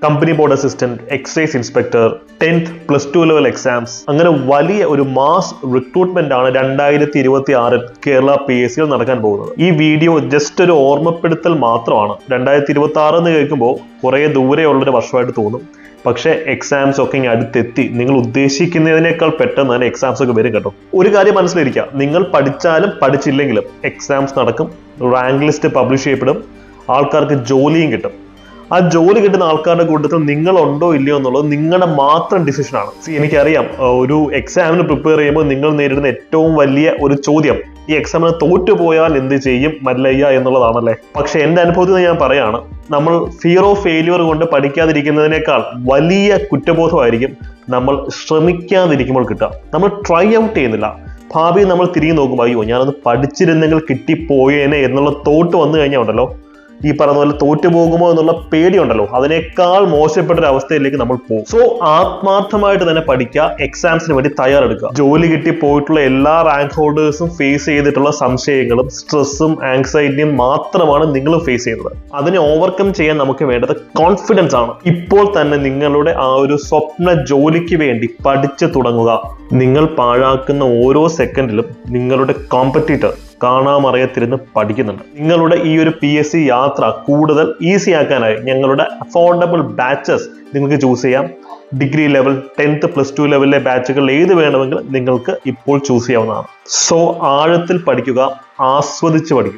Company board assistant, excise inspector, 10th +2 level exams, അങ്ങനെ വലിയ ഒരു മാസ് റിക്രൂട്ട്മെന്റ് ആണ് 2026 കേരള PSC നടക്കാൻ പോകുന്നത്. ഈ വീഡിയോ ജസ്റ്റ് ഒരു ഓർമ്മപ്പെടുത്തൽ മാത്രമാണ്. 2026 എന്ന് കേൾക്കുമ്പോൾ കുറെ ദൂരെയുള്ളൊരു വർഷമായിട്ട് തോന്നും. പക്ഷേ എക്സാംസ് ഒക്കെ ഇങ്ങനെ അടുത്തെത്തി. നിങ്ങൾ ഉദ്ദേശിക്കുന്നതിനേക്കാൾ പെട്ടെന്ന് തന്നെ എക്സാംസ് ഒക്കെ വരും കേട്ടോ. ഒരു കാര്യം മനസ്സിലിരിക്കുക, നിങ്ങൾ പഠിച്ചാലും പഠിച്ചില്ലെങ്കിലും എക്സാംസ് നടക്കും, റാങ്ക് ലിസ്റ്റ് പബ്ലിഷ് ചെയ്യപ്പെടും, ആൾക്കാർക്ക് ജോലിയും കിട്ടും. ആ ജോലി കിട്ടുന്ന ആൾക്കാരുടെ കൂട്ടത്തിൽ നിങ്ങളുണ്ടോ ഇല്ലയോ എന്നുള്ളത് നിങ്ങളുടെ മാത്രം ഡിസിഷനാണ്. എനിക്കറിയാം, ഒരു എക്സാമിന് പ്രിപ്പയർ ചെയ്യുമ്പോൾ നിങ്ങൾ നേരിടുന്ന ഏറ്റവും വലിയ ഒരു ചോദ്യം ഈ എക്സാമിന് തോറ്റുപോയാൽ എന്ത് ചെയ്യും മല്ലയ്യ എന്നുള്ളതാണല്ലേ. പക്ഷെ എൻ്റെ അനുഭവത്തിൽ ഞാൻ പറയാണ്, നമ്മൾ ഫിയർ ഓഫ് ഫെയിലിയർ കൊണ്ട് പഠിക്കാതിരിക്കുന്നതിനേക്കാൾ വലിയ കുറ്റബോധമായിരിക്കും നമ്മൾ ശ്രമിക്കാതിരിക്കുമ്പോൾ കിട്ടുക. നമ്മൾ ട്രൈ ഔട്ട് ചെയ്യുന്നില്ല. ഭാവി നമ്മൾ തിരിഞ്ഞു നോക്കുമ്പോൾ അയ്യോ ഞാനത് പഠിച്ചിരുന്നെങ്കിൽ കിട്ടിപ്പോയേനെ എന്നുള്ള തോട്ട് വന്നു കഴിഞ്ഞാൽ ഉണ്ടല്ലോ, ഈ പറഞ്ഞ പോലെ തോറ്റുപോകുമോ എന്നുള്ള പേടിയുണ്ടല്ലോ, അതിനേക്കാൾ മോശപ്പെട്ട ഒരു അവസ്ഥയിലേക്ക് നമ്മൾ പോകും. സോ ആത്മാർത്ഥമായിട്ട് തന്നെ പഠിക്കുക, എക്സാംസിന് വേണ്ടി തയ്യാറെടുക്കുക. ജോലി കിട്ടി പോയിട്ടുള്ള എല്ലാ റാങ്ക് ഹോൾഡേഴ്സും ഫേസ് ചെയ്തിട്ടുള്ള സംശയങ്ങളും സ്ട്രെസ്സും ആങ്സൈറ്റിയും മാത്രമാണ് നിങ്ങളും ഫേസ് ചെയ്യുന്നത്. അതിനെ ഓവർകം ചെയ്യാൻ നമുക്ക് വേണ്ടത് കോൺഫിഡൻസ് ആണ്. ഇപ്പോൾ തന്നെ നിങ്ങളുടെ ആ ഒരു സ്വപ്ന ജോലിക്ക് വേണ്ടി പഠിച്ചു തുടങ്ങുക. നിങ്ങൾ പാഴാക്കുന്ന ഓരോ സെക്കൻഡിലും നിങ്ങളുടെ കോമ്പറ്റീറ്റർ കാണാമറിയത്തിരുന്ന് പഠിക്കുന്നുണ്ട്. നിങ്ങളുടെ ഈ ഒരു PSC യാത്ര കൂടുതൽ ഈസി ആക്കാനായി ഞങ്ങളുടെ അഫോർഡബിൾ ബാച്ചസ് നിങ്ങൾക്ക് ചൂസ് ചെയ്യാം. ഡിഗ്രി ലെവൽ, 10th +2 ലെവലിലെ ബാച്ചുകൾ ഏത് വേണമെങ്കിലും നിങ്ങൾക്ക് ഇപ്പോൾ ചൂസ് ചെയ്യാവുന്നതാണ്. സോ ആഴത്തിൽ പഠിക്കുക, ആസ്വദിച്ച് പഠിക്കുക.